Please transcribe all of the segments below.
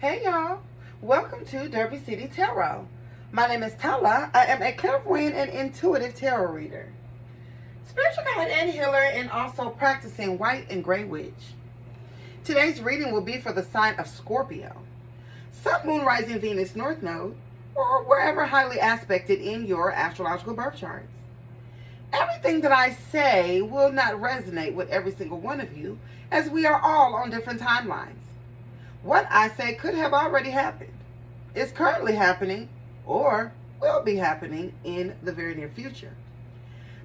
Hey y'all, welcome to Derby City Tarot. My name is Tala. I am a clairvoyant and intuitive tarot reader, spiritual guide and healer, and also practicing white and gray witch. Today's reading will be for the sign of Scorpio, Sun, Moon, Rising, Venus, North Node, or wherever highly aspected in your astrological birth charts. Everything that I say will not resonate with every single one of you, as we are all on different timelines. What I say could have already happened, is currently happening, or will be happening in the very near future.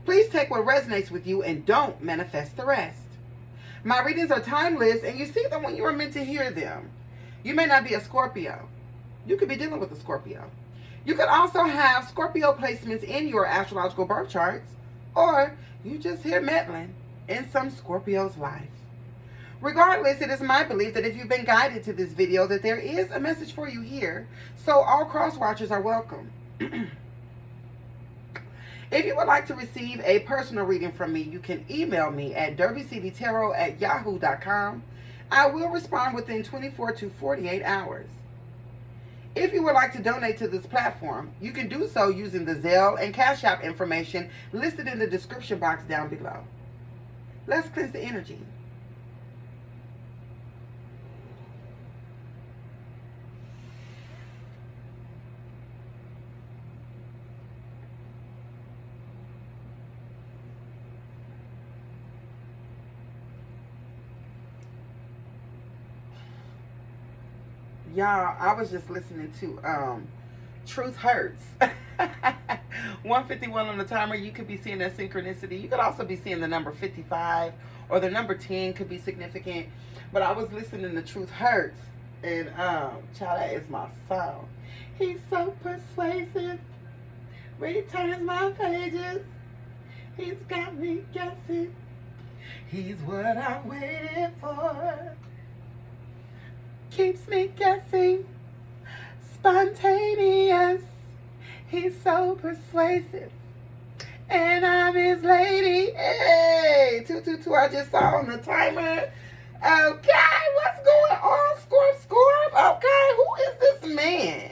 Please take what resonates with you and don't manifest the rest. My readings are timeless, and you see them when you are meant to hear them. You may not be a Scorpio. You could be dealing with a Scorpio. You could also have Scorpio placements in your astrological birth charts, or you just hear meddling in some Scorpio's life. Regardless, it is my belief that if you've been guided to this video, that there is a message for you here, so all cross watchers are welcome. If you would like to receive a personal reading from me, you can email me at DerbyCityTarot@yahoo.com. I will respond within 24 to 48 hours. If you would like to donate to this platform, you can do so using the ZELLE and CASHAPP information listed in the description box down below. Let's cleanse the energy. Y'all, I was just listening to Truth Hurts. 151 on the timer. You could be seeing that synchronicity. You could also be seeing the number 55 or the number 10 could be significant. But I was listening to Truth Hurts, and child, that is my song. He's so persuasive, returns my pages. He's got me guessing. He's what I waited for. Keeps me guessing, spontaneous. He's so persuasive, and I'm his lady. Hey, 222, I just saw on the timer. Okay, what's going on, Scorp? Okay, who is this man?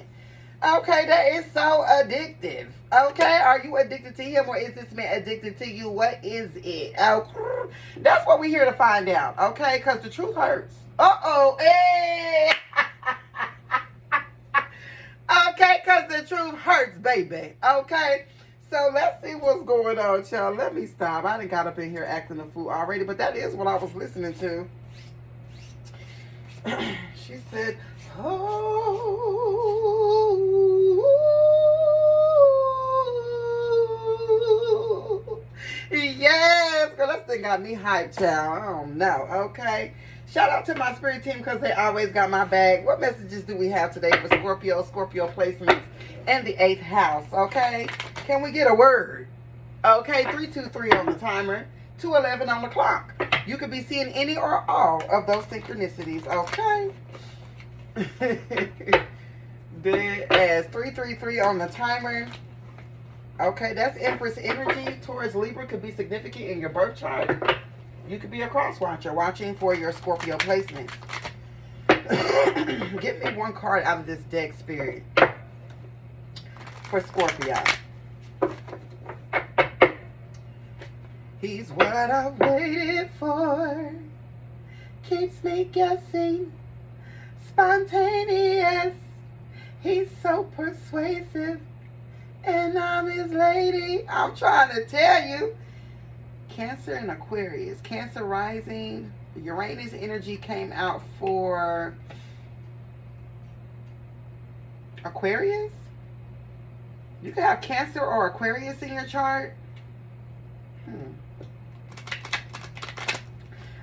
Okay, that is so addictive. Okay, are you addicted to him, or is this man addicted to you? What is it? Oh, that's what we're here to find out. Okay, because the truth hurts. Uh-oh, hey. Okay, because the truth hurts, baby. Okay, so let's see what's going on, y'all. Let me stop. I done got up in here acting a fool already, but that is what I was listening to. She said, oh, yes, girl, that thing got me hyped, child. I don't know, okay? Shout out to my spirit team because they always got my bag. What messages do we have today for Scorpio placements, and the 8th house, okay? Can we get a word? Okay, 323 on the timer, 211 on the clock. You could be seeing any or all of those synchronicities, okay? Dead as 333 on the timer. Okay, that's Empress energy. Taurus, Libra could be significant in your birth chart. You could be a cross watcher watching for your Scorpio placements. Get me one card out of this deck, Spirit, for Scorpio. He's what I waited for. Keeps me guessing. Spontaneous. He's so persuasive, and I'm his lady. I'm trying to tell you. Cancer and Aquarius. Cancer rising. Uranus energy came out for Aquarius. You could have Cancer or Aquarius in your chart.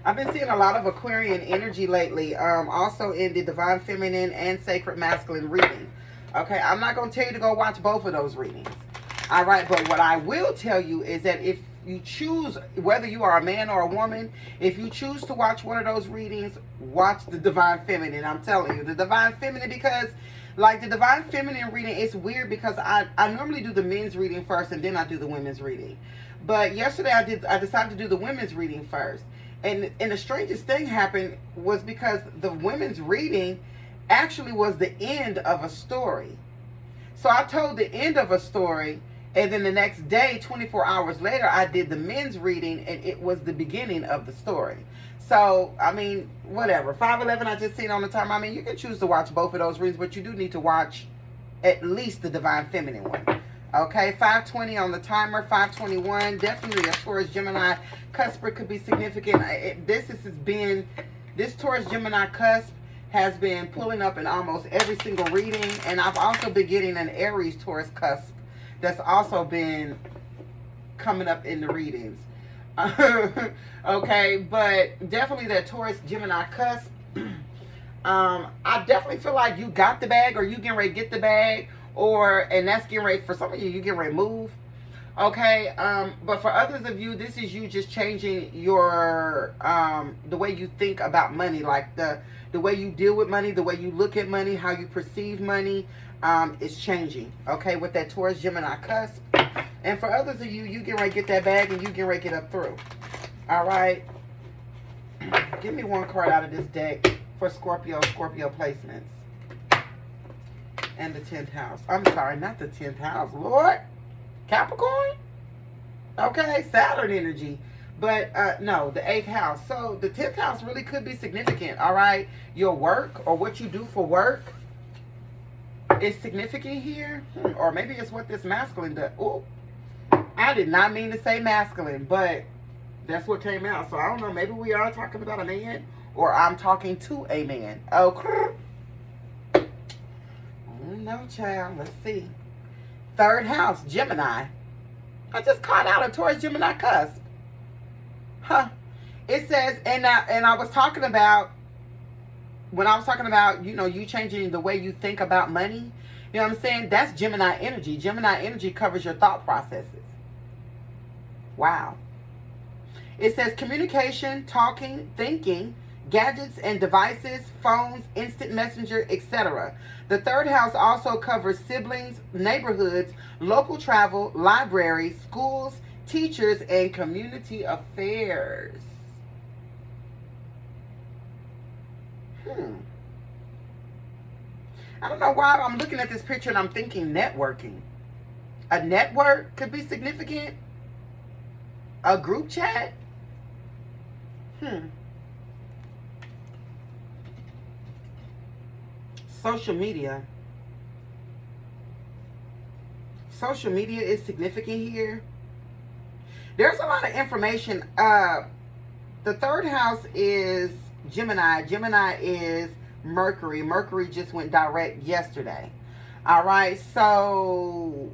I've been seeing a lot of Aquarian energy lately. Also in the Divine Feminine and Sacred Masculine reading. Okay, I'm not going to tell you to go watch both of those readings. All right, but what I will tell you is that if you choose, whether you are a man or a woman, if you choose to watch one of those readings, watch the Divine Feminine. I'm telling you, the Divine Feminine, because like the Divine Feminine reading, it's weird because I normally do the men's reading first and then I do the women's reading. But yesterday I decided to do the women's reading first. And the strangest thing happened was because the women's reading actually was the end of a story. So I told the end of a story, and then the next day, 24 hours later, I did the men's reading, and it was the beginning of the story. So, I mean, whatever. 511, I just seen on the timer. I mean, you can choose to watch both of those readings, but you do need to watch at least the Divine Feminine one. Okay, 520 on the timer, 521. Definitely a Taurus Gemini cusp could be significant. This Taurus Gemini cusp has been pulling up in almost every single reading. And I've also been getting an Aries Taurus cusp that's also been coming up in the readings. Okay, but definitely that Taurus Gemini cusp. I definitely feel like you got the bag, or you getting ready to get the bag, and that's getting ready for some of you getting ready to move. Okay, but for others of you, this is you just changing your the way you think about money, like the way you deal with money, the way you look at money, how you perceive money is changing. Okay, with that Taurus Gemini cusp. And for others of you, you getting ready to get that bag, and you getting ready to get up through. All right, give me one card out of this deck for Scorpio placements. And the 10th house. I'm sorry, not the 10th house. Lord. Capricorn? Okay, Saturn energy. But no, the 8th house. So the 10th house really could be significant. All right. Your work, or what you do for work, is significant here. Or maybe it's what this masculine does. Oh, I did not mean to say masculine, but that's what came out. So I don't know. Maybe we are talking about a man, or I'm talking to a man. Oh, no, child. Let's see. 3rd house, Gemini. I just caught out a Taurus Gemini cusp. Huh. It says, and I was talking about, when I was talking about, you know, you changing the way you think about money, you know what I'm saying? That's Gemini energy. Gemini energy covers your thought processes. Wow. It says communication, talking, thinking, gadgets and devices, phones, instant messenger, etc. The 3rd house also covers siblings, neighborhoods, local travel, libraries, schools, teachers, and community affairs. I don't know why I'm looking at this picture and I'm thinking networking. A network could be significant. A group chat. Social media. Social media is significant here. There's a lot of information. The 3rd house is Gemini. Gemini is Mercury. Mercury just went direct yesterday. All right. So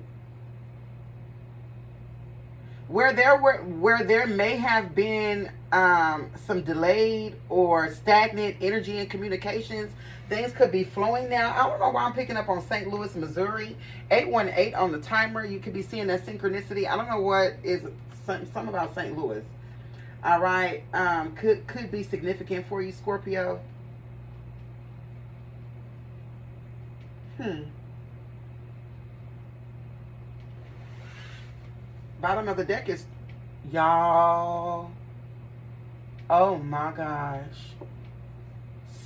where there may have been some delayed or stagnant energy and communications, things could be flowing now. I don't know why I'm picking up on St. Louis, Missouri. 818 on the timer. You could be seeing that synchronicity. I don't know what is something about St. Louis. All right. Could be significant for you, Scorpio. Bottom of the deck is, y'all. Oh my gosh.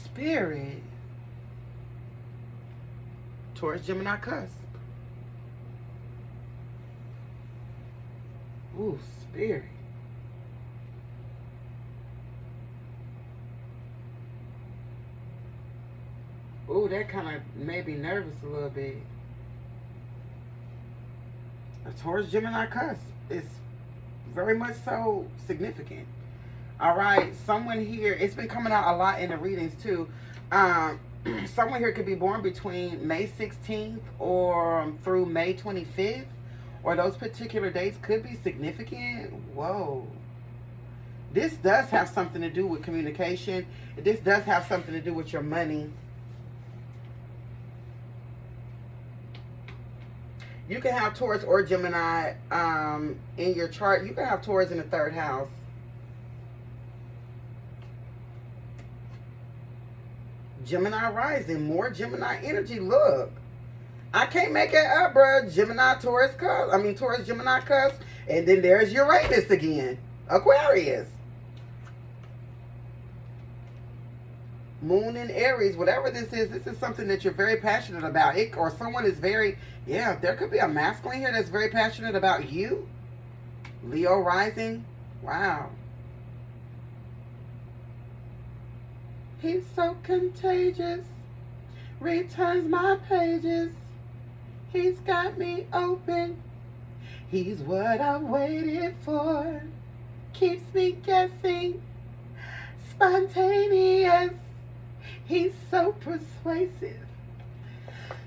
Spirit. Taurus Gemini cusp. Ooh, Spirit. Ooh, that kind of made me nervous a little bit. A Taurus Gemini cusp is very much so significant. All right, someone here, it's been coming out a lot in the readings too. Someone here could be born between May 16th or through May 25th, or those particular dates could be significant. Whoa. This does have something to do with communication. This does have something to do with your money. You can have Taurus or Gemini in your chart. You can have Taurus in the 3rd house. Gemini rising, more Gemini energy. Look, I can't make it up, bro. Gemini, Taurus, cusp. I mean, Taurus, Gemini, cusp. And then there's Uranus again. Aquarius. moon in Aries, whatever this is something that you're very passionate about. It, or someone is very, yeah, there could be a masculine here that's very passionate about you. Leo rising. Wow. He's so contagious. Returns my pages. He's got me open. He's what I waited for. Keeps me guessing. Spontaneous. He's so persuasive.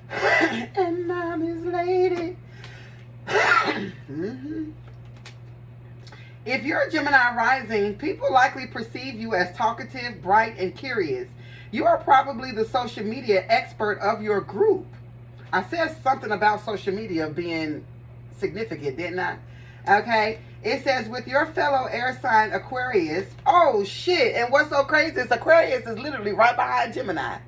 And I'm his lady. If you're a Gemini rising, people likely perceive you as talkative, bright, and curious. You are probably the social media expert of your group. I said something about social media being significant, didn't I? Okay. It says, with your fellow air sign Aquarius. Oh, shit. And what's so crazy is Aquarius is literally right behind Gemini.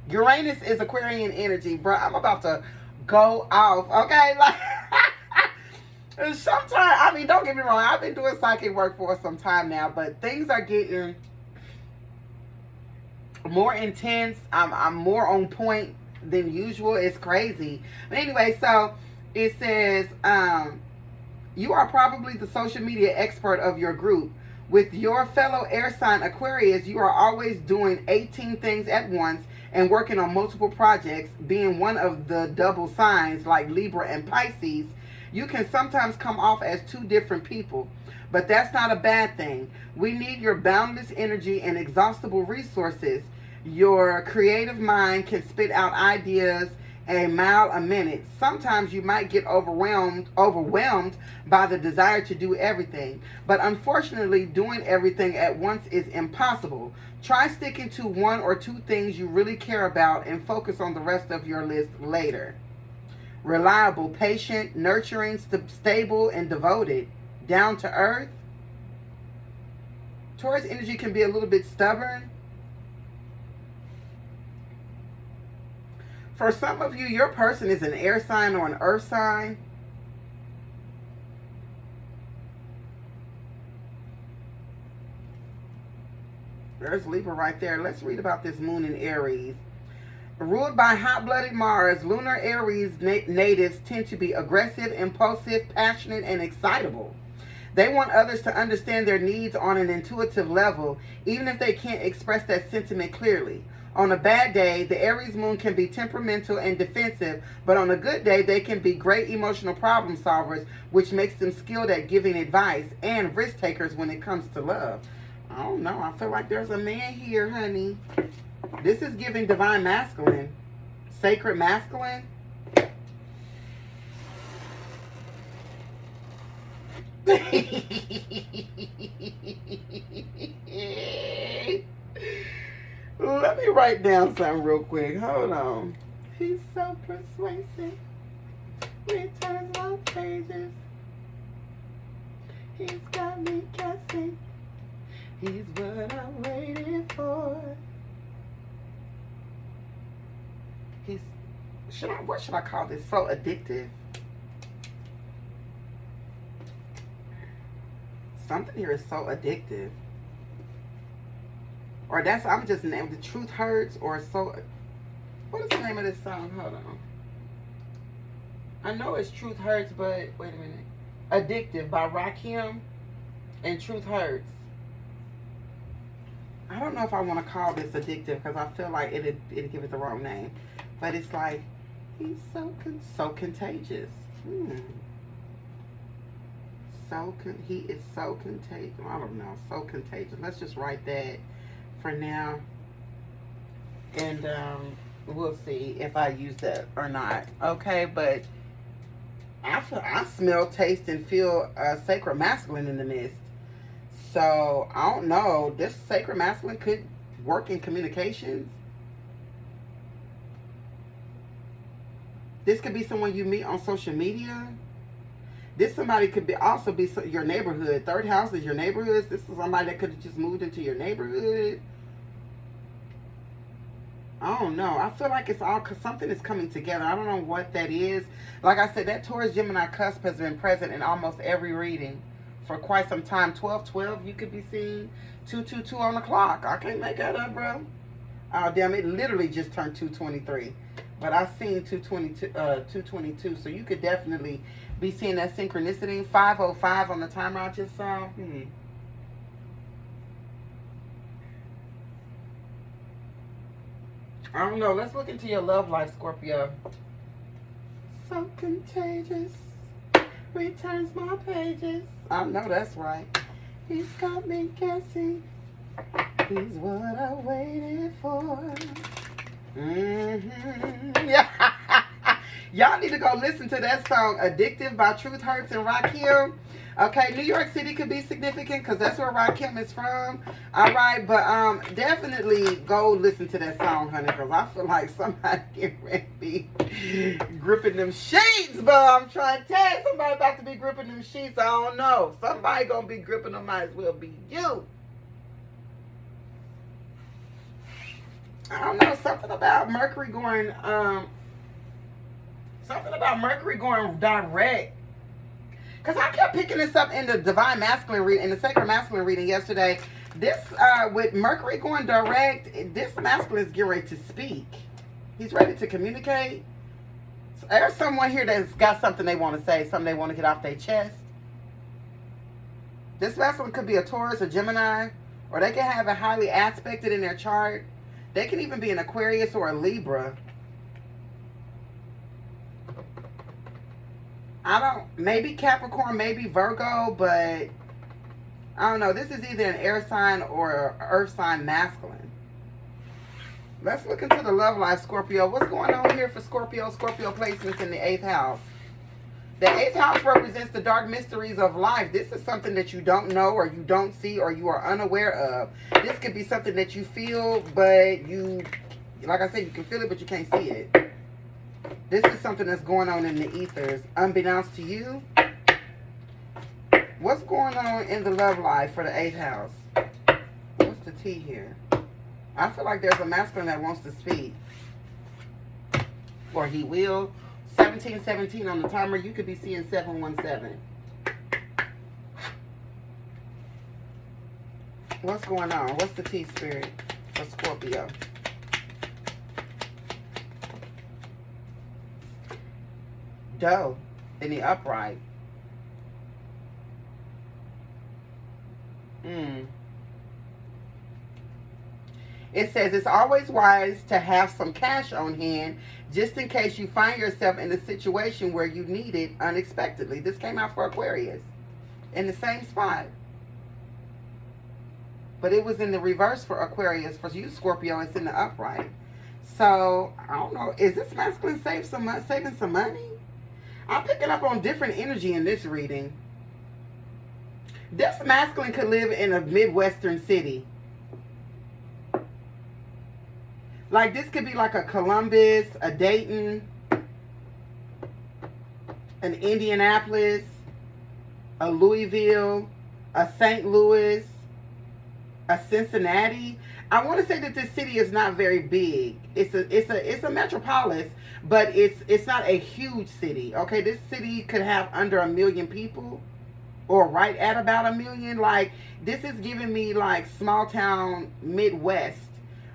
Uranus is Aquarian energy, bro. I'm about to go off. Okay. Like, sometimes, I mean, don't get me wrong. I've been doing psychic work for some time now, but things are getting more intense. I'm more on point than usual. It's crazy. But anyway, so it says, you are probably the social media expert of your group. With your fellow air sign Aquarius, you are always doing 18 things at once and working on multiple projects. Being one of the double signs like Libra and Pisces, you can sometimes come off as two different people, but that's not a bad thing. We need your boundless energy and exhaustible resources. Your creative mind can spit out ideas a mile a minute. Sometimes you might get overwhelmed by the desire to do everything, but unfortunately doing everything at once is impossible. Try sticking to one or two things you really care about and focus on the rest of your list later. Reliable, patient, nurturing, stable, and devoted. Down to earth. Taurus energy can be a little bit stubborn. For some of you, your person is an air sign or an earth sign. There's Libra right there. Let's read about this moon in Aries. Ruled by hot-blooded Mars, lunar Aries natives tend to be aggressive, impulsive, passionate, and excitable. They want others to understand their needs on an intuitive level, even if they can't express that sentiment clearly. On a bad day, the Aries moon can be temperamental and defensive, but on a good day, they can be great emotional problem solvers, which makes them skilled at giving advice and risk takers when it comes to love. I don't know. I feel like there's a man here, honey. This is giving divine masculine, sacred masculine. Let me write down something real quick. Hold on. He's so persuasive. Returns on pages. He's got me guessing. He's what I waited for. He's, what should I call this? So addictive. Something here is so addictive. Or that's, I'm just named The Truth Hurts, or so, what is the name of this song? Hold on. I know it's Truth Hurts, but wait a minute. Addictive by Rakim and Truth Hurts. I don't know if I want to call this addictive because I feel like it'd give it the wrong name. But it's like, he's so contagious. He is so contagious. I don't know, so contagious. Let's just write that for now. And we'll see if I use that or not. Okay, but I smell, taste, and feel sacred masculine in the midst. So, I don't know. This sacred masculine could work in communications. This could be someone you meet on social media. This somebody could be also be your neighborhood. Third house is your neighborhood. This is somebody that could have just moved into your neighborhood. I don't know. I feel like it's all because something is coming together. I don't know what that is. Like I said, that Taurus Gemini cusp has been present in almost every reading for quite some time. 12-12, you could be seeing 2-2-2 on the clock. I can't make that up, bro. Oh, damn, it literally just turned 2:23. But I seen 222, so you could definitely be seeing that synchronicity. 5:05 on the timer I just saw. I don't know. Let's look into your love life, Scorpio. So contagious. Returns my pages. I know that's right. He's got me guessing. He's what I waited for. Yeah. Y'all need to go listen to that song, Addictive by Truth Hurts and Rakim. Okay, New York City could be significant because that's where Rakim is from. All right, but definitely go listen to that song, honey, because I feel like somebody getting ready to be gripping them sheets, but I'm trying to tell you, somebody about to be gripping them sheets. I don't know. Somebody going to be gripping them, might as well be you. I don't know, something about Mercury going direct. Because I kept picking this up in the Divine Masculine reading, in the Sacred Masculine reading yesterday. This, with Mercury going direct, this masculine is getting ready to speak. He's ready to communicate. So there's someone here that's got something they want to say, something they want to get off their chest. This masculine could be a Taurus, a Gemini, or they can have it highly aspected in their chart. They can even be an Aquarius or a Libra. Maybe Capricorn, maybe Virgo, but I don't know. This is either an air sign or an earth sign masculine. Let's look into the love life, Scorpio. What's going on here for Scorpio? Scorpio placements in the 8th house. The 8th house represents the dark mysteries of life. This is something that you don't know or you don't see or you are unaware of. This could be something that you feel, but you, like I said, you can feel it, but you can't see it. This is something that's going on in the ethers, unbeknownst to you. What's going on in the love life for the 8th house? What's the T here? I feel like there's a masculine that wants to speak. Or he will. 1717 on the timer. You could be seeing 717. What's going on? What's the T, Spirit, for Scorpio? Doe in the upright. It says it's always wise to have some cash on hand just in case you find yourself in a situation where you need it unexpectedly. This came out for Aquarius in the same spot. But it was in the reverse for Aquarius. For you, Scorpio, it's in the upright. So, I don't know. Is this masculine saving some money? I'm picking up on different energy in this reading. This masculine could live in a Midwestern city. Like, this could be like a Columbus, a Dayton, an Indianapolis, a Louisville, a St. Louis, a Cincinnati. I want to say that this city is not very big. It's a metropolis, but it's not a huge city. Okay, this city could have under 1 million people, or right at about 1 million. Like, this is giving me like small town Midwest.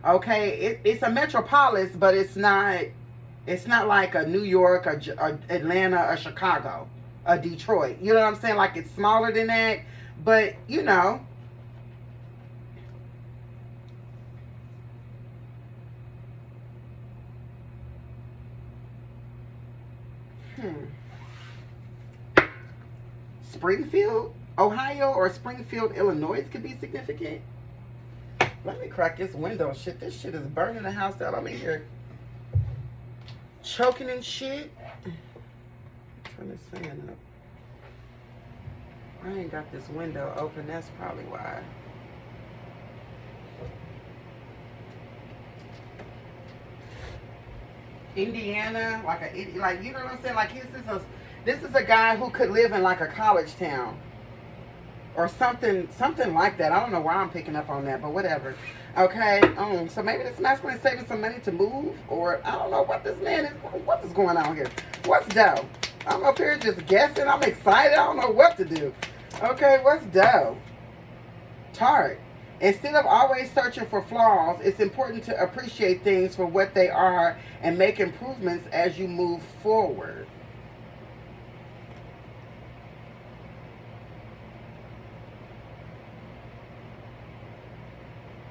Okay, it's a metropolis, but it's not like a New York, a Atlanta, a Chicago, a Detroit. You know what I'm saying? Like, it's smaller than that, but you know. Springfield, Ohio, or Springfield, Illinois could be significant. Let me crack this window. Shit, this shit is burning the house down. I'm in here choking and shit. Turn this fan up. I ain't got this window open. That's probably why. Indiana, like you know what I'm saying? Like, this is a guy who could live in like a college town. Or something like that. I don't know why I'm picking up on that, but whatever. Okay, so maybe this masculine is saving some money to move, or I don't know what this man is. What is going on here? What's Doe? I'm up here just guessing. I'm excited. I don't know what to do. Okay, what's Doe? Tart. Instead of always searching for flaws, it's important to appreciate things for what they are and make improvements as you move forward.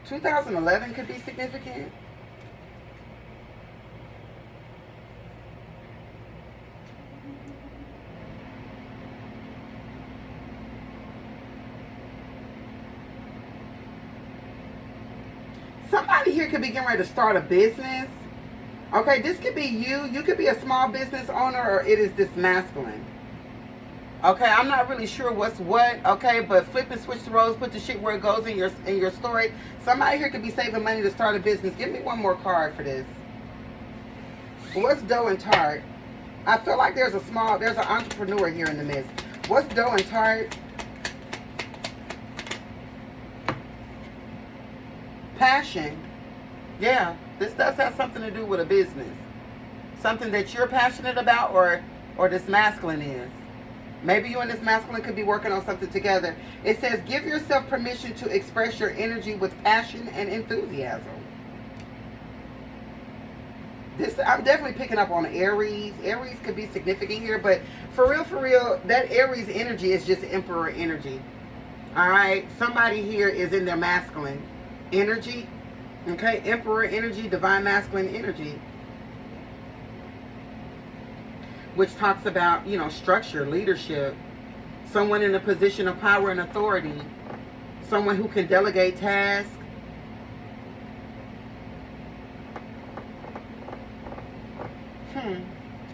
(2011) could be significant. Somebody here could be getting ready to start a business. Okay, this could be you. You could be a small business owner, or it is this masculine. Okay, I'm not really sure what's what. Okay, but flip and switch the roles, put the shit where it goes in your story. Somebody here could be saving money to start a business. Give me one more card for this. What's dough and tart? I feel like there's an entrepreneur here in the midst. What's dough and tart? Passion. Yeah, this does have something to do with a business. Something that you're passionate about, or this masculine is. Maybe you and this masculine could be working on something together. It says, give yourself permission to express your energy with passion and enthusiasm. I'm definitely picking up on Aries. Aries could be significant here, but for real, that Aries energy is just Emperor energy. All right, somebody here is in their masculine energy. Okay, Emperor energy, divine masculine energy, which talks about, you know, structure, leadership, someone in a position of power and authority, someone who can delegate tasks.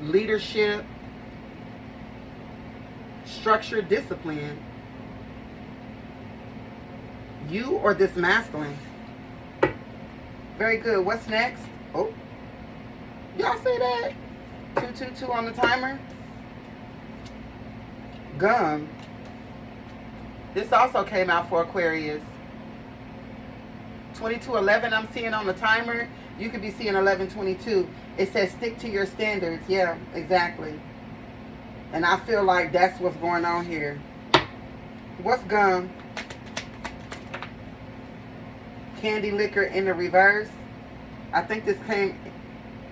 Leadership, structure, discipline. You or this masculine. Very good. What's next? Oh, y'all see that? 222 on the timer. Gum. This also came out for Aquarius. 2211 I'm seeing on the timer. You could be seeing 1122. It says stick to your standards. Yeah, exactly. And I feel like that's what's going on here. What's gum? Candy liquor in the reverse. I think this came,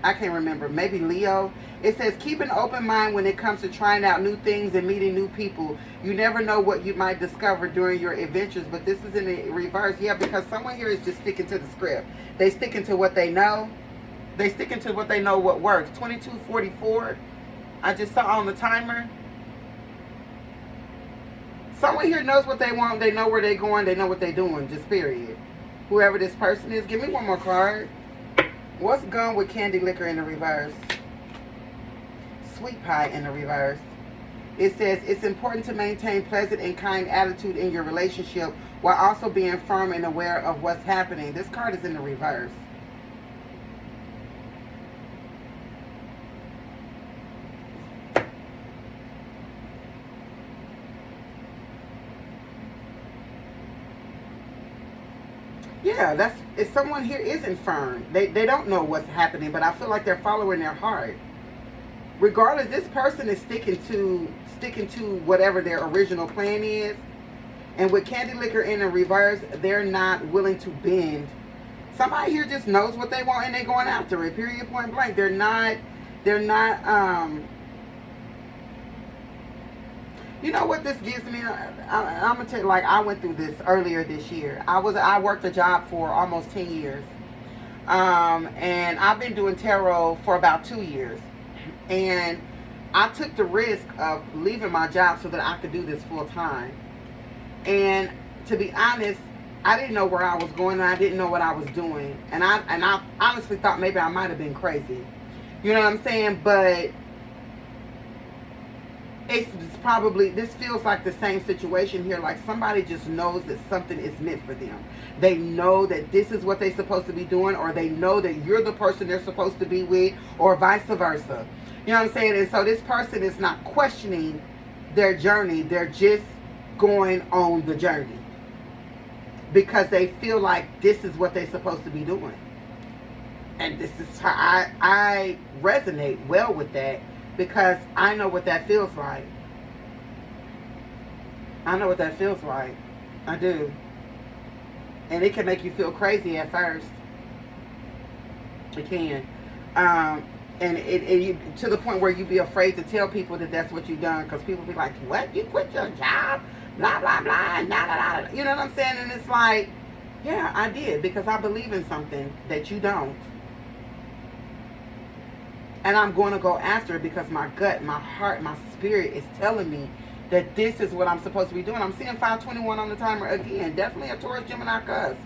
I can't remember, maybe Leo. It says keep an open mind when it comes to trying out new things and meeting new people. You never know what you might discover during your adventures, but this is in the reverse. Yeah, because someone here is just sticking to the script. They sticking to what they know. They sticking to what they know what works. 2244 I just saw on the timer. Someone here knows what they want. They know where they're going. They know what they're doing. Just period. Whoever this person is. Give me one more card. What's gum with candy liquor in the reverse? Sweet pie in the reverse. It says it's important to maintain pleasant and kind attitude in your relationship while also being firm and aware of what's happening. This card is in the reverse. Yeah, if someone here isn't firm. They don't know what's happening, but I feel like they're following their heart. Regardless, this person is sticking to whatever their original plan is. And with candy liquor in the reverse, they're not willing to bend. Somebody here just knows what they want and they're going after it. Period, point blank. They're not you know what this gives me? I'm gonna tell you, like, I went through this earlier this year. I worked a job for almost 10 years. And I've been doing tarot for about 2 years. And I took the risk of leaving my job so that I could do this full time. And to be honest, I didn't know where I was going and I didn't know what I was doing. And I honestly thought maybe I might have been crazy. You know what I'm saying? But it's probably, this feels like the same situation here. Like somebody just knows that something is meant for them. They know that this is what they're supposed to be doing, or they know that you're the person they're supposed to be with, or vice versa. You know what I'm saying? And so this person is not questioning their journey. They're just going on the journey because they feel like this is what they're supposed to be doing. And this is how I resonate well with that, because I know what that feels like. I know what that feels like. I do. And it can make you feel crazy at first. It can. And you, to the point where you be afraid to tell people that that's what you've done, because people be like, what? You quit your job? Blah, blah, blah, blah, blah, blah. You know what I'm saying? And it's like, yeah, I did, because I believe in something that you don't. And I'm going to go after it because my gut, my heart, my spirit is telling me that this is what I'm supposed to be doing. I'm seeing 521 on the timer again. Definitely a Taurus, Gemini, cusp.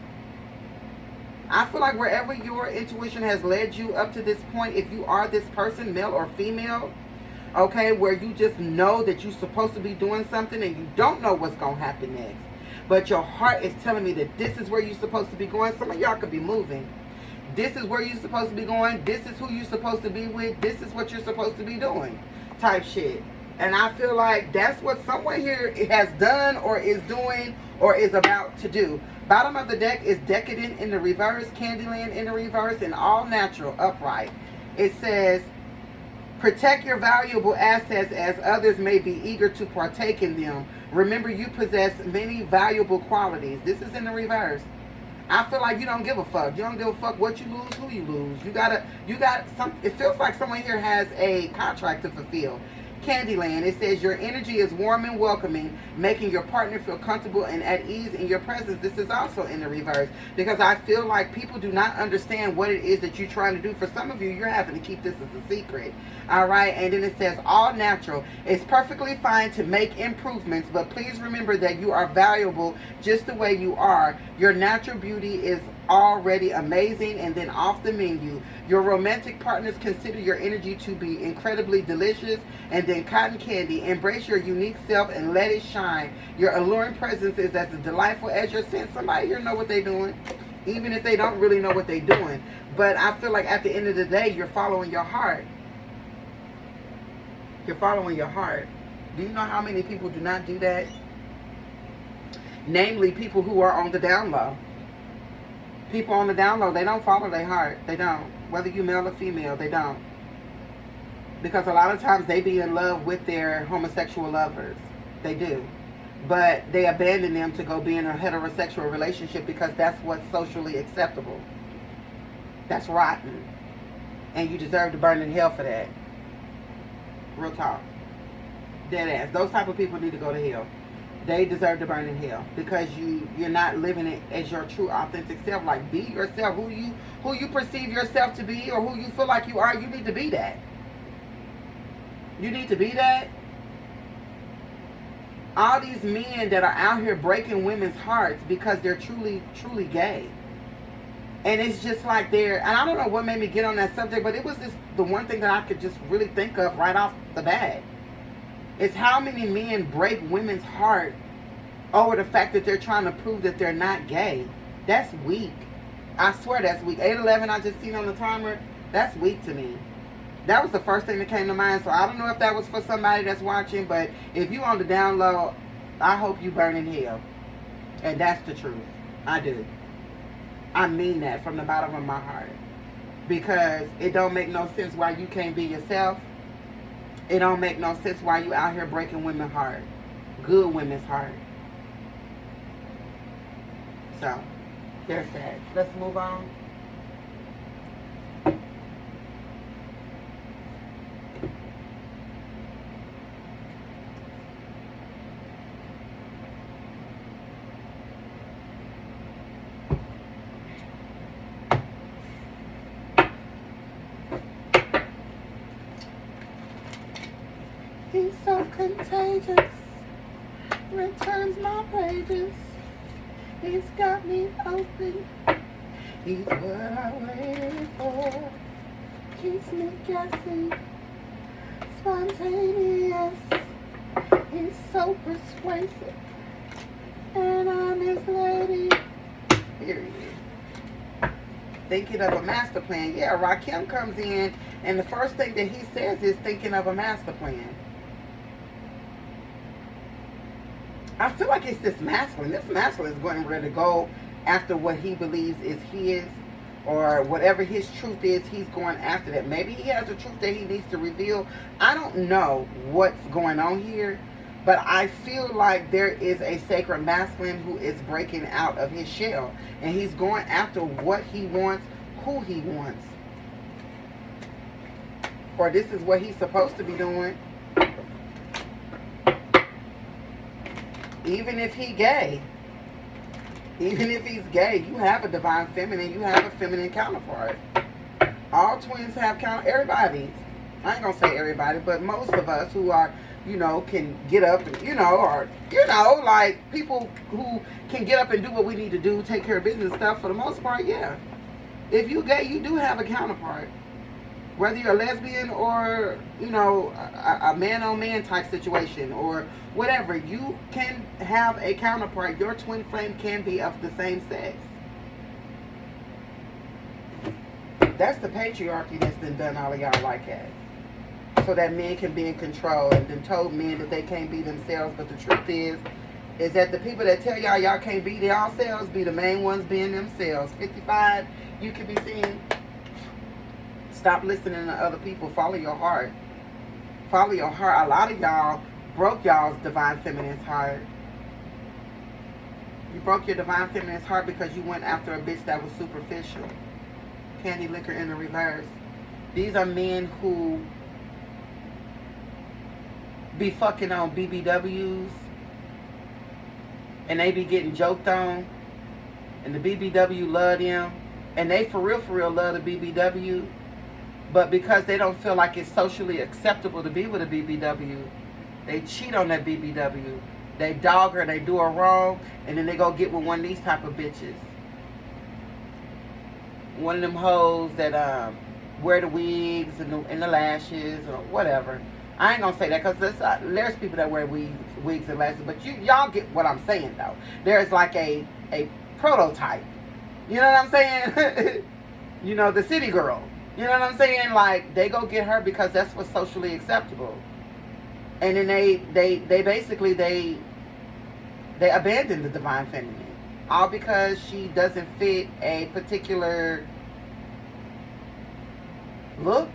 I feel like wherever your intuition has led you up to this point, if you are this person, male or female, okay, where you just know that you're supposed to be doing something and you don't know what's going to happen next, but your heart is telling me that this is where you're supposed to be going. Some of y'all could be moving. This is where you're supposed to be going. This is who you're supposed to be with. This is what you're supposed to be doing type shit. And I feel like that's what someone here has done or is doing or is about to do. Bottom of the deck is Decadent in the reverse, Candyland in the reverse, and All Natural upright. It says, protect your valuable assets as others may be eager to partake in them. Remember, you possess many valuable qualities. This is in the reverse. I feel like you don't give a fuck. You don't give a fuck what you lose, who you lose. You got some. It feels like someone here has a contract to fulfill. Candyland, it says your energy is warm and welcoming, making your partner feel comfortable and at ease in your presence. This is also in the reverse, because I feel like people do not understand what it is that you're trying to do. For some of you, you're having to keep this as a secret. All right. And then it says All Natural. It's perfectly fine to make improvements, but please remember that you are valuable just the way you are. Your natural beauty is already amazing. And then off the menu, your romantic partners consider your energy to be incredibly delicious. And then cotton candy, embrace your unique self and let it shine. Your alluring presence is as delightful as your scent. Somebody here know what they're doing, even if they don't really know what they're doing. But I feel like at the end of the day, you're following your heart. You're following your heart. Do you know how many people do not do that? Namely, people who are on the down low. People on the down low, they don't follow their heart. They don't. Whether you male or female, they don't. Because a lot of times they be in love with their homosexual lovers. They do. But they abandon them to go be in a heterosexual relationship because that's what's socially acceptable. That's rotten. And you deserve to burn in hell for that. Real talk. Dead ass. Those type of people need to go to hell. They deserve to burn in hell because you're not living it as your true authentic self. Like, be yourself. Who you perceive yourself to be, or who you feel like you are, you need to be that. You need to be that. All these men that are out here breaking women's hearts because they're truly gay. And it's just like and I don't know what made me get on that subject, but it was just the one thing that I could just really think of right off the bat. It's how many men break women's heart over the fact that they're trying to prove that they're not gay. That's weak. I swear that's weak. 811 I just seen on the timer. That's weak to me. That was the first thing that came to mind. So I don't know if that was for somebody that's watching, but if you on the down low, I hope you burn in hell. And that's the truth. I do. I mean that from the bottom of my heart. Because it don't make no sense why you can't be yourself. It don't make no sense why you out here breaking women's heart. Good women's heart. So, there's that. Let's move on. He's so contagious, returns my pages. He's got me open. He's what I waited for. Keeps me guessing. Spontaneous. He's so persuasive. And I'm his lady. Period. Thinking of a master plan. Yeah, Rakim comes in and the first thing that he says is thinking of a master plan. I feel like it's this masculine. This masculine is going ready to go after what he believes is his, or whatever his truth is, he's going after that. Maybe he has a truth that he needs to reveal. I don't know what's going on here, But I feel like there is a sacred masculine who is breaking out of his shell. And he's going after what he wants, who he wants. Or this is what he's supposed to be doing. Even if he gay. Even if he's gay, you have a divine feminine. You have a feminine counterpart. All twins have everybody. I ain't gonna say everybody, but most of us who are, you know, can get up and, you know, or, you know, like people who can get up and do what we need to do, take care of business stuff, for the most part, yeah. If you gay, you do have a counterpart. Whether you're a lesbian or, you know, a man-on-man type situation or whatever, you can have a counterpart. Your twin flame can be of the same sex. That's the patriarchy that's been done all of y'all like that. So that men can be in control and then told men that they can't be themselves. But the truth is that the people that tell y'all can't be themselves be the main ones being themselves. 55, you can be seen. Stop listening to other people. Follow your heart. Follow your heart. A lot of y'all broke y'all's divine feminine's heart. You broke your divine feminine's heart because you went after a bitch that was superficial. Candy liquor in the reverse. These are men who be fucking on BBWs and they be getting joked on and the BBW love them and they for real love the BBW, but because they don't feel like it's socially acceptable to be with a BBW, they cheat on that BBW. They dog her, they do her wrong, and then they go get with one of these type of bitches. One of them hoes that wear the wigs and the lashes or whatever. I ain't gonna say that because there's people that wear wigs and lashes, but y'all get what I'm saying though. There's like a prototype. You know what I'm saying? You know, the city girl. You know what I'm saying? Like they go get her because that's what's socially acceptable. And then they basically they abandon the divine feminine. All because she doesn't fit a particular look.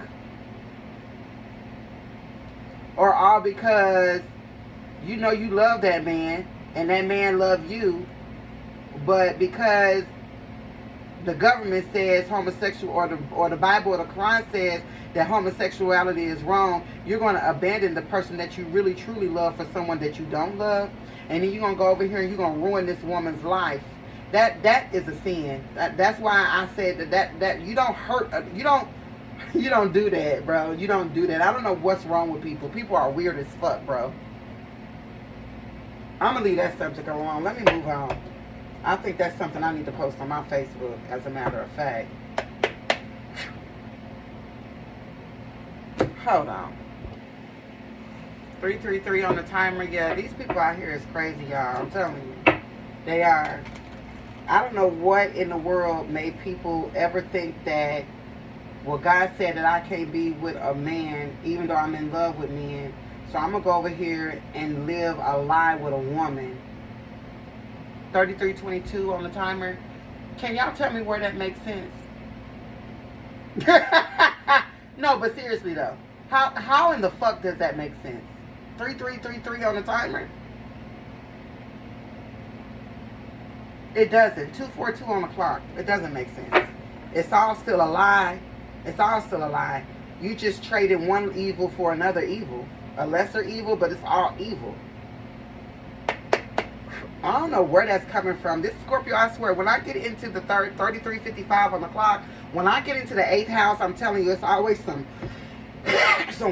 Or all because you know you love that man and that man love you, but because the government says homosexual or the Bible or the Quran says that homosexuality is wrong, you're going to abandon the person that you really truly love for someone that you don't love, and then you're going to go over here and you're going to ruin this woman's life. That is a sin. That's why I said that you don't hurt, you don't do that, bro. You don't do that. I don't know what's wrong with people. People are weird as fuck, bro. I'm going to leave that subject alone. Let me move on. I think that's something I need to post on my Facebook, as a matter of fact. Hold on. 333 on the timer. Yeah, these people out here is crazy, y'all. I'm telling you. They are. I don't know what in the world made people ever think that, well, God said that I can't be with a man even though I'm in love with men. So I'm going to go over here and live a lie with a woman. 3322 on the timer. Can y'all tell me where that makes sense? No, but seriously though. How in the fuck does that make sense? 3333 on the timer. It doesn't. 242 on the clock. It doesn't make sense. It's all still a lie. It's all still a lie. You just traded one evil for another evil. A lesser evil, but it's all evil. I don't know where that's coming from. This Scorpio, I swear, when I get into the 3355 on the clock, when I get into the 8th house, I'm telling you, it's always some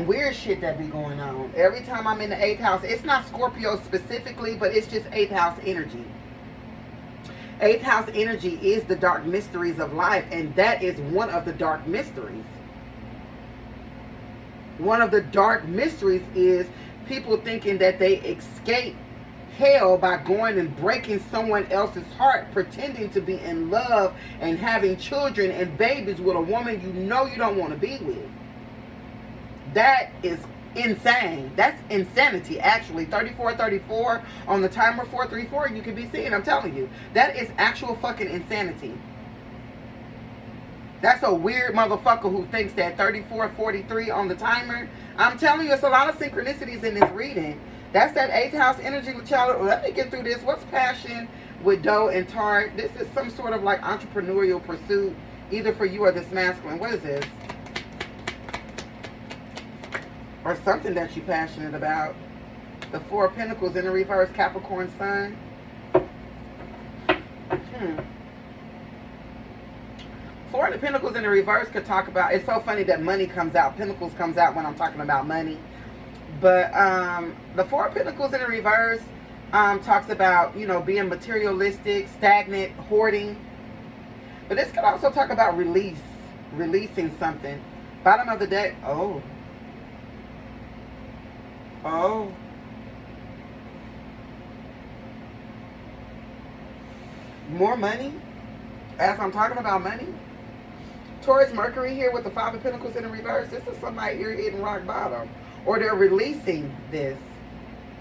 weird shit that be going on. Every time I'm in the 8th house, it's not Scorpio specifically, but it's just 8th house energy. 8th house energy is the dark mysteries of life, and that is one of the dark mysteries. One of the dark mysteries is people thinking that they escape hell by going and breaking someone else's heart, pretending to be in love and having children and babies with a woman you know you don't want to be with. That is insane. That's insanity, actually. 3434 on the timer, 434, you can be seeing. I'm telling you, that is actual fucking insanity. That's a weird motherfucker who thinks that. 3443 on the timer. I'm telling you, it's a lot of synchronicities in this reading. That's that 8th house energy, child. Let me get through this. What's passion with Doe and Tart? This is some sort of like entrepreneurial pursuit, either for you or this masculine. What is this? Or something that you're passionate about. The 4 of Pentacles in the reverse, Capricorn Sun. Four of the Pentacles in the reverse could talk about, it's so funny that money comes out. Pentacles comes out when I'm talking about money. But the 4 of Pentacles in the reverse talks about, you know, being materialistic, stagnant, hoarding. But this could also talk about release, releasing something. Bottom of the deck, oh. More money? As I'm talking about money? Taurus Mercury here with the 5 of Pentacles in the reverse. This is somebody here hitting rock bottom. Or they're releasing this.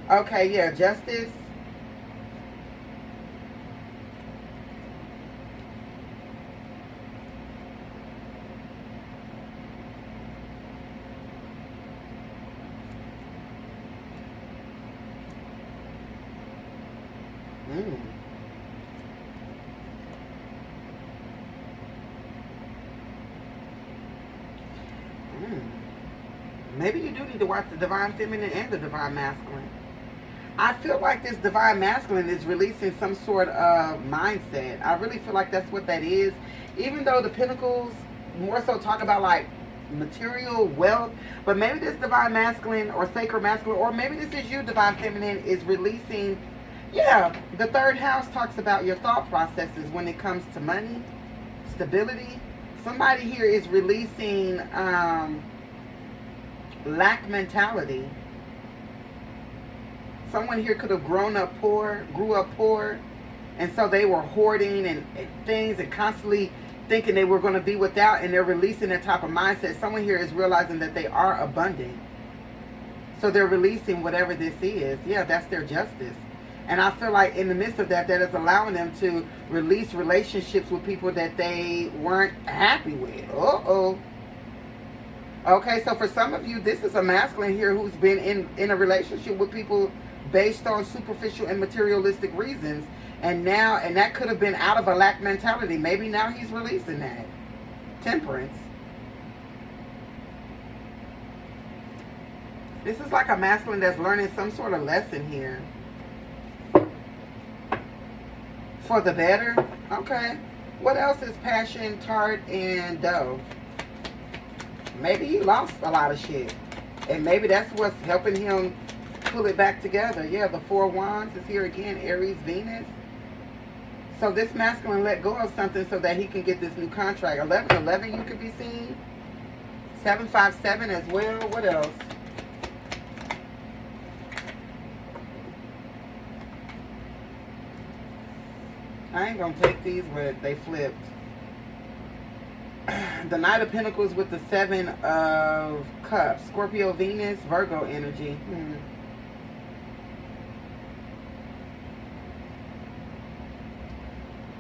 Okay, yeah, justice. Maybe you do need to watch the Divine Feminine and the Divine Masculine. I feel like this Divine Masculine is releasing some sort of mindset. I really feel like that's what that is. Even though the Pentacles more so talk about like material wealth, but maybe this Divine Masculine or Sacred Masculine, or maybe this is you, Divine Feminine, is releasing, yeah, the 3rd house talks about your thought processes when it comes to money, stability. Somebody here is releasing lack mentality. Someone here could have grew up poor, and so they were hoarding and things and constantly thinking they were going to be without, and they're releasing that type of mindset. Someone here is realizing that they are abundant, so they're releasing whatever this is. Yeah, that's their justice. And I feel like in the midst of that, that is allowing them to release relationships with people that they weren't happy with. Okay, so for some of you, this is a masculine here who's been in a relationship with people based on superficial and materialistic reasons. And that could have been out of a lack mentality. Maybe now he's releasing that. Temperance. This is like a masculine that's learning some sort of lesson here. For the better. Okay. What else is passion, Tart, and Doe? Maybe he lost a lot of shit. And maybe that's what's helping him pull it back together. Yeah, the 4 of Wands is here again. Aries, Venus. So this masculine let go of something so that he can get this new contract. 1111 you could be seeing. 757 as well. What else? I ain't going to take these, but they flipped. The Knight of Pentacles with the 7 of Cups. Scorpio, Venus, Virgo energy.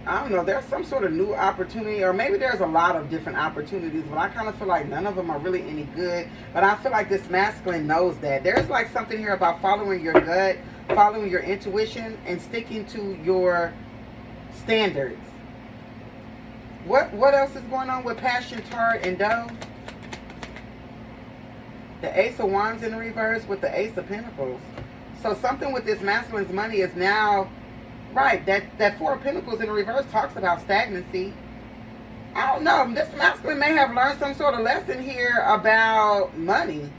I don't know. There's some sort of new opportunity, or maybe there's a lot of different opportunities, but I kind of feel like none of them are really any good. But I feel like this masculine knows that. There's like something here about following your gut, following your intuition, and sticking to your standards. What else is going on with passion, Tart, and Doe? The Ace of Wands in the reverse with the Ace of Pentacles. So something with this masculine's money is now, right, that 4 of Pentacles in the reverse talks about stagnancy. I don't know. This masculine may have learned some sort of lesson here about money.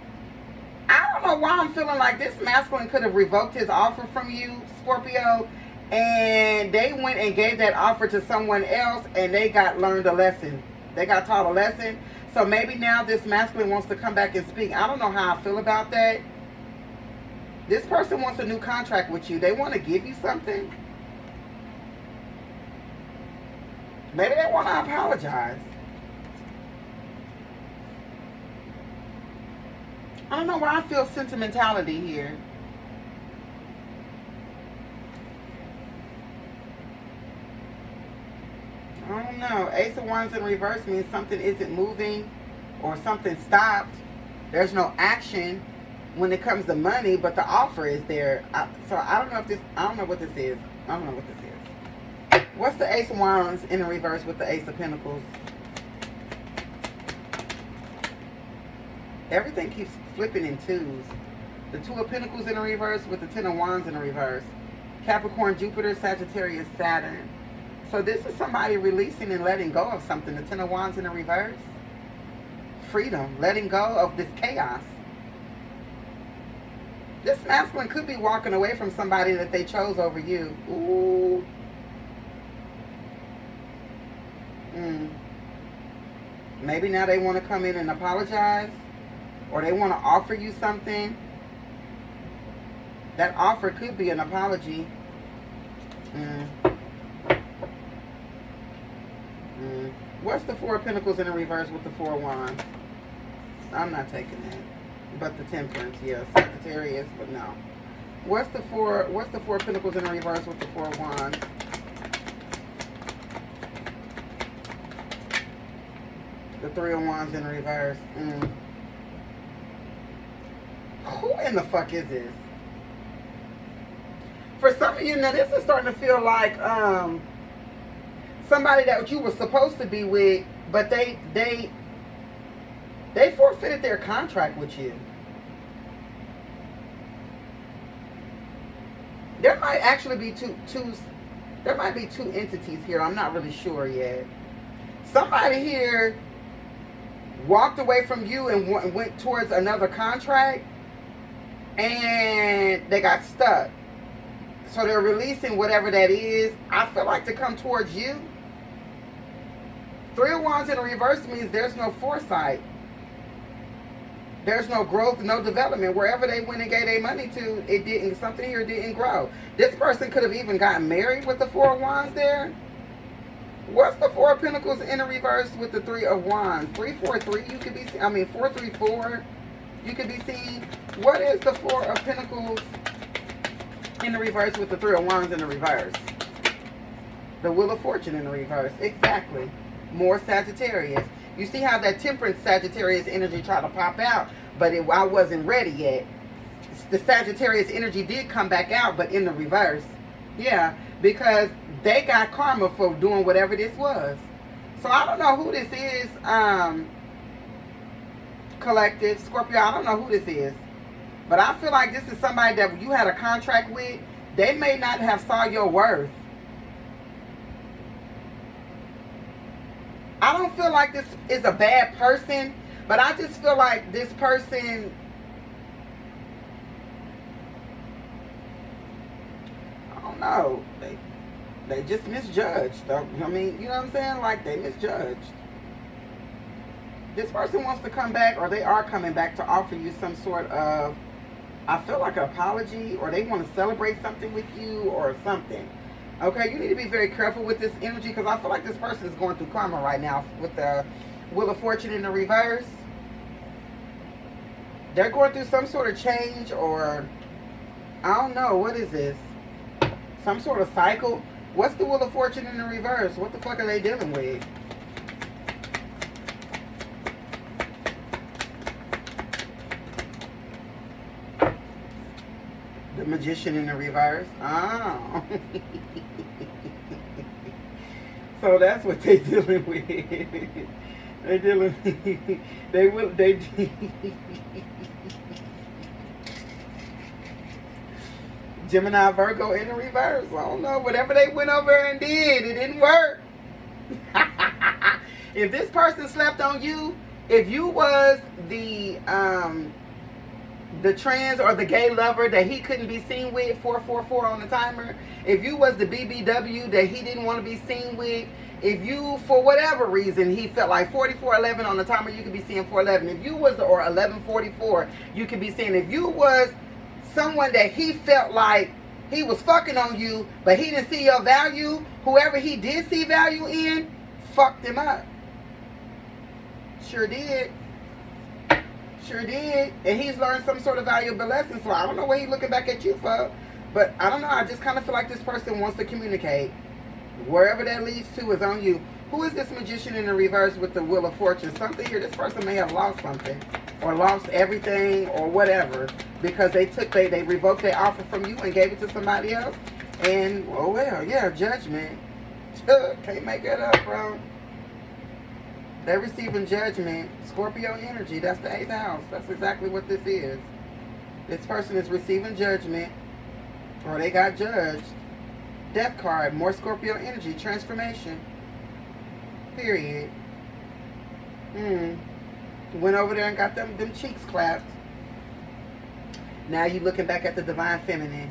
I don't know why I'm feeling like this masculine could have revoked his offer from you, Scorpio, and they went and gave that offer to someone else, and they got learned a lesson. They got taught a lesson. So maybe now this masculine wants to come back and speak. I don't know how I feel about that. This person wants a new contract with you. They want to give you something. Maybe they want to apologize. I don't know why I feel sentimentality here. I don't know. Ace of Wands in reverse means something isn't moving or something stopped. There's no action. when it comes to money, but the offer is there. So I don't know if this, I don't know what this is. I don't know what this is. What's the Ace of Wands in the reverse with the Ace of Pentacles? Everything keeps flipping in twos. The Two of Pentacles in the reverse with the Ten of Wands in the reverse. Capricorn, Jupiter, Sagittarius, Saturn. So this is somebody releasing and letting go of something. The Ten of Wands in the reverse. Freedom. Letting go of this chaos. This masculine could be walking away from somebody that they chose over you. Ooh. Maybe now they want to come in and apologize. Or they want to offer you something. That offer could be an apology. What's the Four of Pentacles in the reverse with the Four of Wands? I'm not taking that. But the Temperance, yeah, Sagittarius, but no. What's the Four of Pentacles in the reverse with the Four of Wands? The Three of Wands in the reverse. Who in the fuck is this? For some of you, now this is starting to feel like somebody that you were supposed to be with, but they forfeited their contract with you. There might actually be there might be two entities here. I'm not really sure yet. Somebody here walked away from you and went towards another contract, and they got stuck. So they're releasing whatever that is. I feel like to come towards you. Three of Wands in the reverse means there's no foresight. There's no growth, no development. Wherever they went and gave their money to, it didn't, something here didn't grow. This person could have even gotten married with the Four of Wands there. What's the Four of Pentacles in the reverse with the Three of Wands? 3-4-3, you could be, 4-3-4, you could be seeing. What is the Four of Pentacles in the reverse with the Three of Wands in the reverse? The Wheel of Fortune in the reverse. Exactly. More Sagittarius. You see how that Temperance Sagittarius energy tried to pop out, but I wasn't ready yet. The Sagittarius energy did come back out, but in the reverse. Yeah, because they got karma for doing whatever this was. So I don't know who this is, collective. Scorpio, I don't know who this is. But I feel like this is somebody that you had a contract with. They may not have saw your worth. I don't feel like this is a bad person, but I just feel like this person, I don't know, they just misjudged. I mean, you know what I'm saying? Like, they misjudged. This person wants to come back, or they are coming back to offer you some sort of, I feel like an apology, or they want to celebrate something with you or something. Okay, you need to be very careful with this energy, because I feel like this person is going through karma right now with the Wheel of Fortune in the reverse. They're going through some sort of change, or I don't know, what is this? Some sort of cycle. What's the Wheel of Fortune in the reverse? What the fuck are they dealing with? The Magician in the reverse. Oh. So that's what they're dealing with. They're dealing Gemini, Virgo in the reverse. I don't know. Whatever they went over and did, it didn't work. If this person slept on you, if you was the trans or the gay lover that he couldn't be seen with, 444 on the timer, if you was the BBW that he didn't want to be seen with, if you, for whatever reason, he felt like 4411 on the timer, you could be seeing 411. If you was, or 1144, you could be seeing. If you was someone that he felt like he was fucking on you, but he didn't see your value, whoever he did see value in, fucked him up. Sure did. Sure did. And he's learned some sort of valuable lesson. So I don't know what he's looking back at you for. But I don't know. I just kind of feel like this person wants to communicate. Wherever that leads to is on you. Who is this Magician in the reverse with the Wheel of Fortune? Something here. This person may have lost something. or lost everything or whatever because they revoked their offer from you and gave it to somebody else. And, oh well, yeah, judgment. Can't make it up, bro. They're receiving judgment. Scorpio energy, that's the 8th house. That's exactly what this is. This person is receiving judgment, or they got judged. Death card, more Scorpio energy, transformation. Period. Went over there and got them cheeks clapped. Now you looking back at the divine feminine.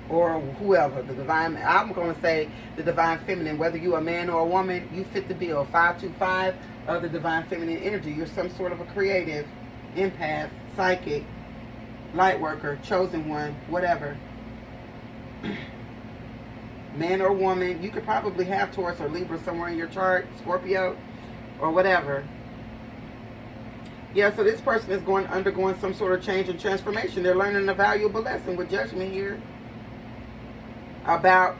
Or whoever, the divine, I'm going to say the divine feminine, whether you're a man or a woman, you fit the bill. 525 of the divine feminine energy. You're some sort of a creative, empath, psychic, light worker, chosen one, whatever. Man or woman, you could probably have Taurus or Libra somewhere in your chart, Scorpio, or whatever. Yeah, so this person is undergoing some sort of change and transformation. They're learning a valuable lesson with judgment here about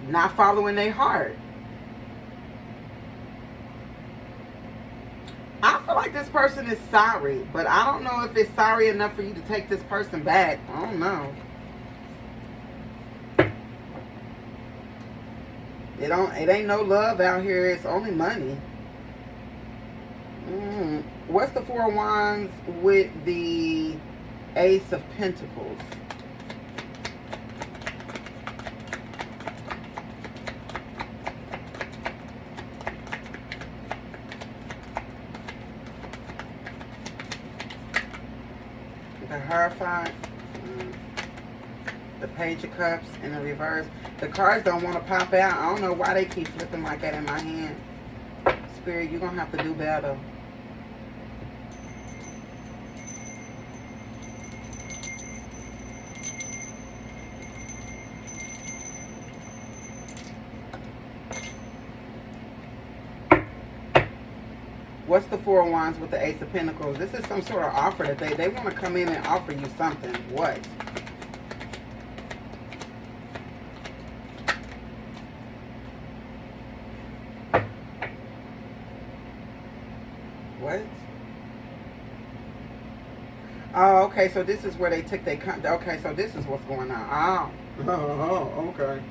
not following their heart. I feel like this person is sorry, but I don't know if it's sorry enough for you to take this person back. I don't know. It ain't no love out here. It's only money. What's the 4 of Wands with the Ace of Pentacles? The Hierophant, the Page of Cups in the reverse. The cards don't want to pop out. I don't know why they keep flipping like that in my hand. Spirit, you're going to have to do better. What's the 4 of Wands with the Ace of Pentacles? This is some sort of offer that they want to come in and offer you something. What? What? Oh, okay. So this is where they took their... Okay, so this is what's going on. Oh, okay.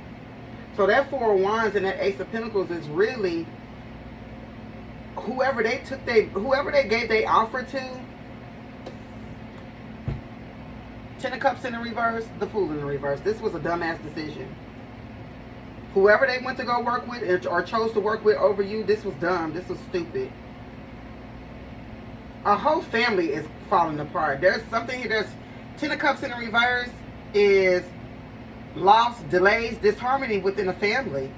So that 4 of Wands and that Ace of Pentacles is really... whoever they gave their offer to. 10 of Cups in the reverse, the Fool in the reverse. This was a dumbass decision. Whoever they went to go work with or chose to work with over you, this was dumb. This was stupid. A whole family is falling apart. There's something here. There's 10 of Cups in the reverse is loss, delays, disharmony within a family.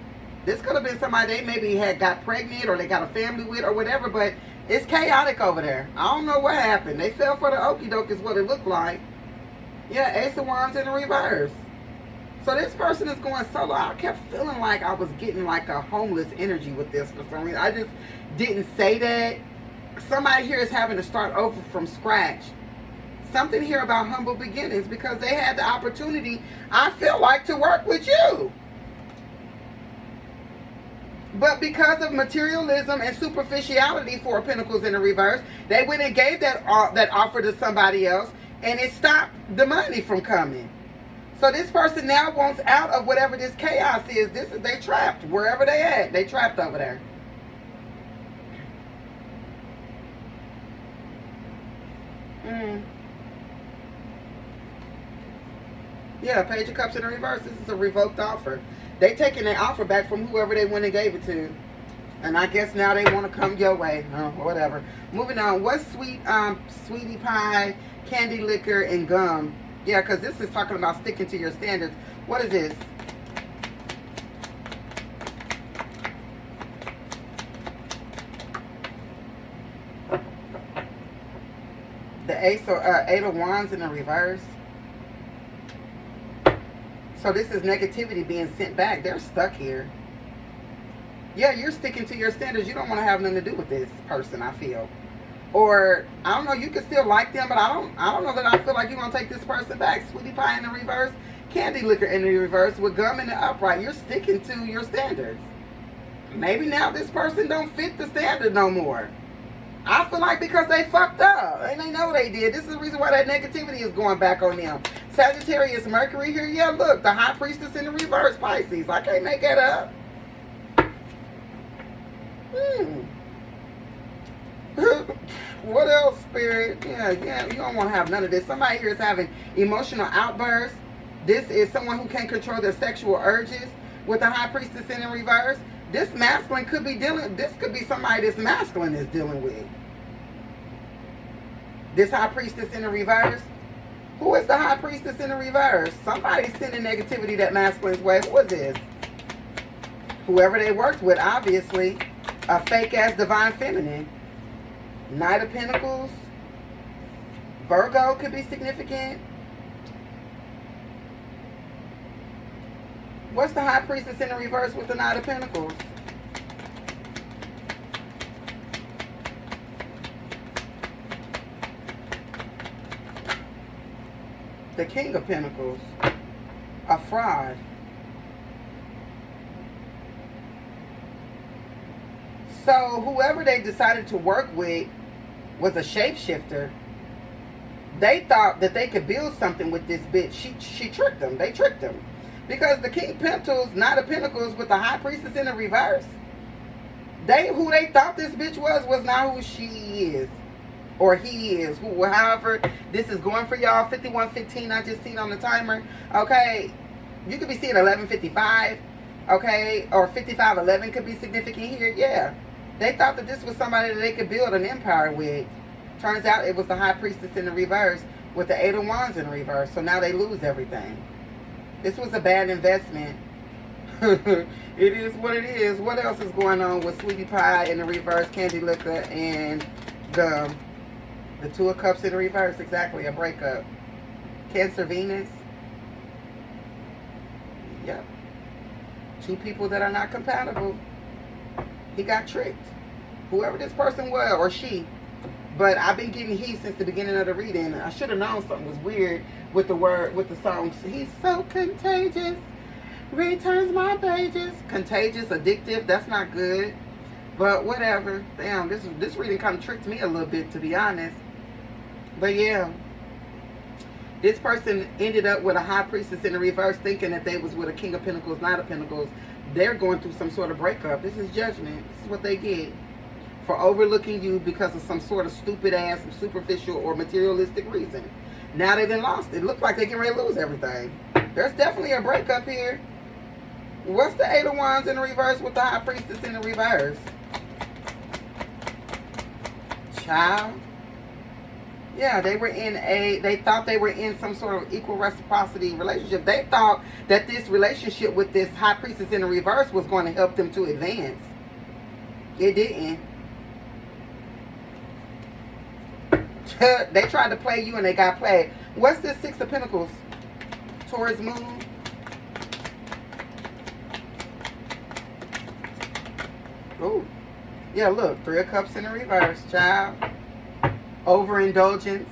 This could have been somebody they maybe had got pregnant or they got a family with or whatever, but it's chaotic over there. I don't know what happened. They fell for the okie doke is what it looked like. Yeah, Ace of Wands in the reverse. So this person is going solo. I kept feeling like I was getting like a homeless energy with this for some reason. I just didn't say that. Somebody here is having to start over from scratch. Something here about humble beginnings because they had the opportunity, I feel like, to work with you. But because of materialism and superficiality, 4 of Pentacles in the reverse, they went and gave that offer to somebody else, and it stopped the money from coming. So this person now wants out of whatever this chaos is. They trapped wherever they at. They trapped over there. Yeah, Page of Cups in the reverse. This is a revoked offer. They taking their offer back from whoever they went and gave it to. And I guess now they want to come your way. Whatever. Moving on. What's sweetie pie, candy liquor, and gum? Yeah, because this is talking about sticking to your standards. What is this? The Eight of Wands in the reverse. So this is negativity being sent back. They're stuck here. Yeah, you're sticking to your standards. You don't want to have nothing to do with this person, I feel. Or, I don't know, you can still like them, but I don't know that I feel like you're going to take this person back. Sweetie pie in the reverse, candy liquor in the reverse, with gum in the upright. You're sticking to your standards. Maybe now this person don't fit the standard no more. I feel like because they fucked up. And they know they did. This is the reason why that negativity is going back on them. Sagittarius Mercury here. Yeah, look. The High Priestess in the reverse, Pisces. I can't make that up. What else, Spirit? Yeah, you don't want to have none of this. Somebody here is having emotional outbursts. This is someone who can't control their sexual urges with the High Priestess in the reverse. This masculine could be dealing, this could be somebody this masculine is dealing with. This High Priestess in the reverse. Who is the High Priestess in the reverse? Somebody's sending negativity that masculine's way. Who is this? Whoever they worked with, obviously. A fake-ass divine feminine. Knight of Pentacles. Virgo could be significant. What's the High Priestess in the reverse with the Knight of Pentacles? The King of Pentacles. A fraud. So whoever they decided to work with was a shapeshifter. They thought that they could build something with this bitch. She tricked them. They tricked them. Because the King of Pentacles, Knight of Pentacles with the High Priestess in the reverse, who they thought this bitch was not who she is. Or he is. However, this is going for y'all. 51:15 I just seen on the timer. Okay. You could be seeing 11:55. Okay. Or 55:11 could be significant here. Yeah. They thought that this was somebody that they could build an empire with. Turns out it was the High Priestess in the reverse with the Eight of Wands in reverse. So now they lose everything. This was a bad investment. It is what it is. What else is going on with Sweetie Pie in the reverse, Candy Liquor, and Gum? The Two of Cups in the reverse. Exactly, a breakup. Cancer Venus. Yep. Two people that are not compatible. He got tricked. Whoever this person was, or she. But I've been getting he since the beginning of the reading. I should have known something was weird with the word, with the song. He's so contagious. Returns my pages. Contagious, addictive. That's not good. But whatever. Damn, this reading kind of tricked me a little bit, to be honest. But yeah. This person ended up with a High Priestess in the reverse, thinking that they was with a King of Pentacles, Knight of Pentacles. They're going through some sort of breakup. This is judgment. This is what they get for overlooking you because of some sort of stupid ass, superficial or materialistic reason. Now they done lost it. Look like they can ready to lose everything. There's definitely a breakup here. What's the Eight of Wands in the reverse with the High Priestess in the reverse? Child. Yeah, they thought they were in some sort of equal reciprocity relationship. They thought that this relationship with this High Priestess in the reverse was going to help them to advance. It didn't. They tried to play you and they got played. What's this Six of Pentacles? Taurus moon. Ooh. Yeah, look. Three of Cups in the reverse, child. Overindulgence.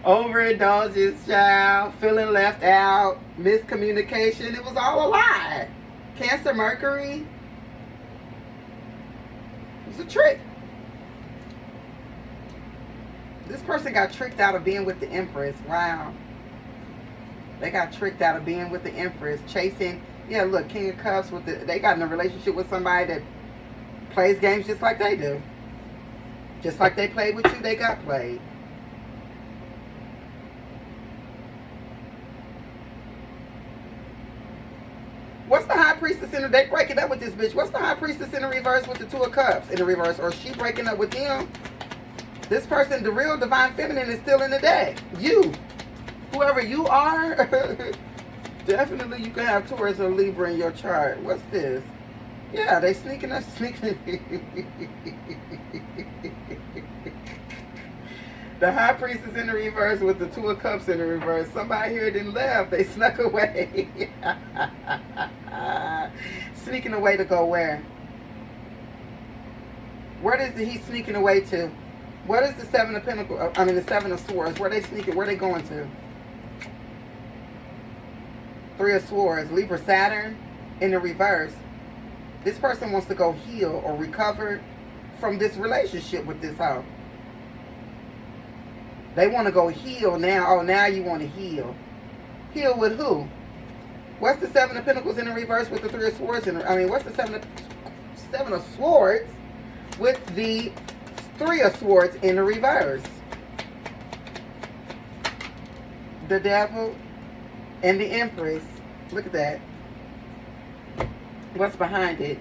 Overindulgence, child. Feeling left out. Miscommunication. It was all a lie. Cancer, Mercury. It's a trick. This person got tricked out of being with the Empress. Wow. They got tricked out of being with the Empress. Chasing. Yeah, look. King of Cups. They got in a relationship with somebody that plays games just like they do. Just like they played with you, they got played. What's the High Priestess in the... They breaking up with this bitch. What's the High Priestess in the reverse with the Two of Cups in the reverse? Or she breaking up with them? This person, the real Divine Feminine, is still in the deck. You. Whoever you are. Definitely you can have Taurus or Libra in your chart. What's this? Yeah, they sneaking us, sneaking. The High Priestess in the reverse with the Two of Cups in the reverse. Somebody here didn't left. They snuck away. Sneaking away to go where? Where is he sneaking away to? What is the Seven of Pentacles? I mean the Seven of Swords. Where they sneaking? Where they going to? Three of Swords. Libra, Saturn in the reverse. This person wants to go heal or recover from this relationship with this hoe. They want to go heal now. Oh, now you want to heal. Heal with who? What's the Seven of Pentacles in the reverse with the Three of Swords? What's the Seven of Swords with the Three of Swords in the reverse? The Devil and the Empress. Look at that. What's behind it?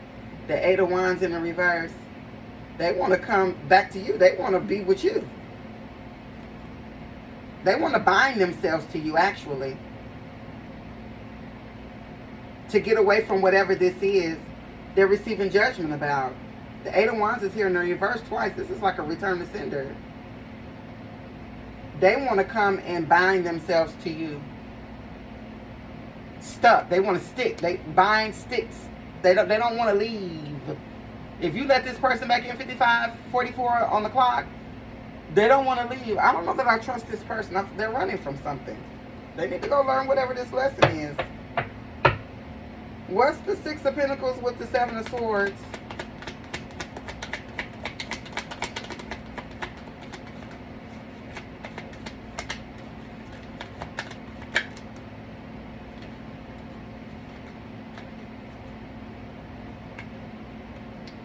The Eight of Wands in the reverse. They want to come back to you. They want to be with you. They want to bind themselves to you, actually. To get away from whatever this is they're receiving judgment about. The Eight of Wands is here in the reverse twice. This is like a return to sender. They want to come and bind themselves to you. Stuck. They want to stick. They bind sticks. They don't want to leave. If you let this person back in 55:44 on the clock, they don't want to leave. I don't know that I trust this person. They're running from something. They need to go learn whatever this lesson is. What's the Six of Pentacles with the Seven of Swords?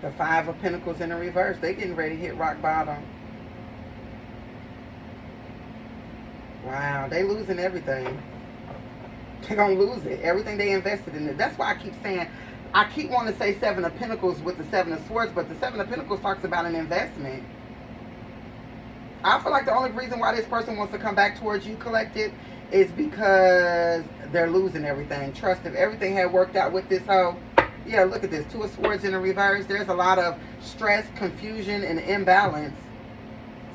The Five of Pentacles in the reverse. They getting ready to hit rock bottom. Wow, they losing everything. They're going to lose it. Everything they invested in it. That's why I keep saying, I keep wanting to say Seven of Pentacles with the Seven of Swords, but the Seven of Pentacles talks about an investment. I feel like the only reason why this person wants to come back towards you, collective, is because they're losing everything. Trust, if everything had worked out with this hoe, yeah, look at this. Two of Swords in the reverse. There's a lot of stress, confusion, and imbalance.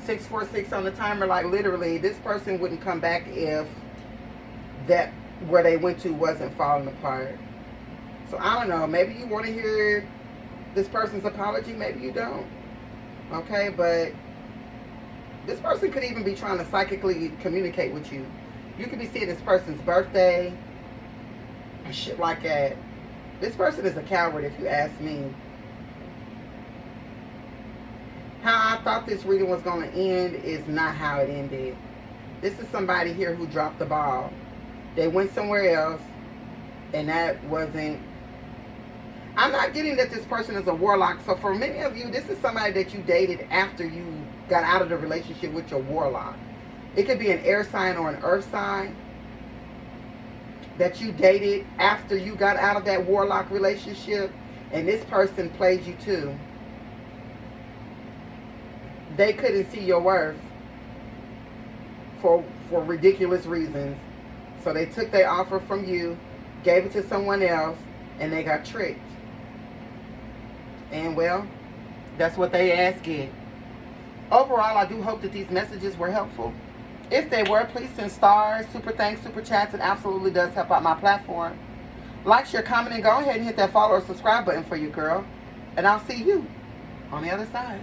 646 on the timer. Like, literally, this person wouldn't come back if that where they went to wasn't falling apart. So, I don't know. Maybe you want to hear this person's apology. Maybe you don't. Okay, but this person could even be trying to psychically communicate with you. You could be seeing this person's birthday and shit like that. This person is a coward, if you ask me. How I thought this reading was going to end is not how it ended. This is somebody here who dropped the ball. They went somewhere else, and that wasn't... I'm not getting that this person is a warlock. So for many of you, this is somebody that you dated after you got out of the relationship with your warlock. It could be an air sign or an earth sign that you dated after you got out of that warlock relationship, and this person played you too. They couldn't see your worth for ridiculous reasons. So they took their offer from you, gave it to someone else, and they got tricked. And well, that's what they asked it. Overall, I do hope that these messages were helpful. If they were, please send stars, super thanks, super chats. It absolutely does help out my platform. Like, share, comment, and go ahead and hit that follow or subscribe button for you, girl. And I'll see you on the other side.